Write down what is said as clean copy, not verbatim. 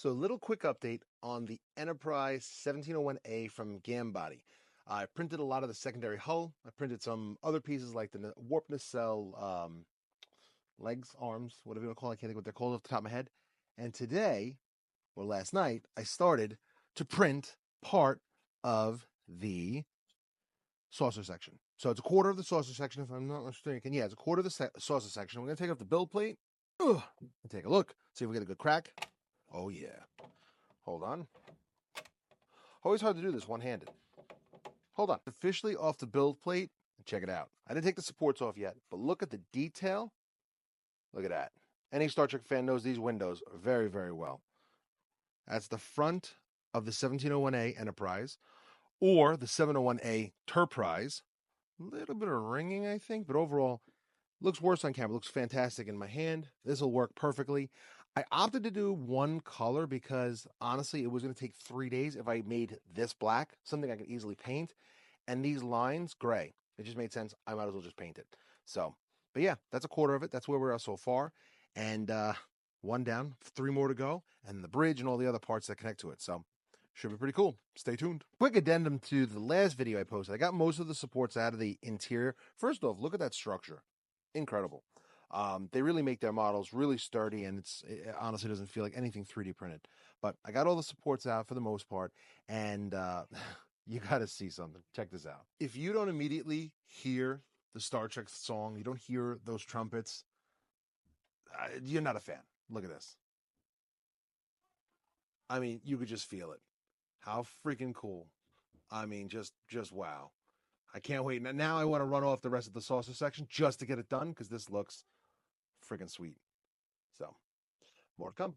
So, a little quick update on the Enterprise 1701A from Gambody. I printed a lot of the secondary hull. I printed some other pieces like the warp nacelle legs, arms, whatever you want to call it. I can't think what they're called off the top of my head. And today, or last night, I started to print part of the saucer section. So it's a quarter of the saucer section, if I'm not mistaken. Yeah, it's a quarter of the saucer section. We're going to take off the build plate and take a look, see if we get a good crack. Oh, yeah. Hold on. Always hard to do this one-handed. Hold on. Officially off the build plate. Check it out. I didn't take the supports off yet, but look at the detail. Look at that. Any Star Trek fan knows these windows very, very well. That's the front of the 1701A Enterprise or the 701A Terprise. A little bit of ringing, I think, but overall, looks worse on camera. Looks fantastic in my hand. This will work perfectly. I opted to do one color because honestly, it was going to take 3 days if I made this black, something I could easily paint, and these lines gray. It just made sense. I might as well just paint it. So, but yeah, that's a quarter of it. That's where we're at so far. And one down, 3 more to go, and the bridge and all the other parts that connect to it. So, should be pretty cool. Stay tuned. Quick addendum to the last video I posted. I got most of the supports out of the interior. First off, look at that structure. Incredible. They really make their models really sturdy, and it honestly doesn't feel like anything 3D printed. But I got all the supports out for the most part, and you got to see something. Check this out. If you don't immediately hear the Star Trek song, you don't hear those trumpets, you're not a fan. Look at this. I mean, you could just feel it. How freaking cool. I mean, just wow. I can't wait. Now I want to run off the rest of the saucer section just to get it done because this looks freaking sweet. So, more to come.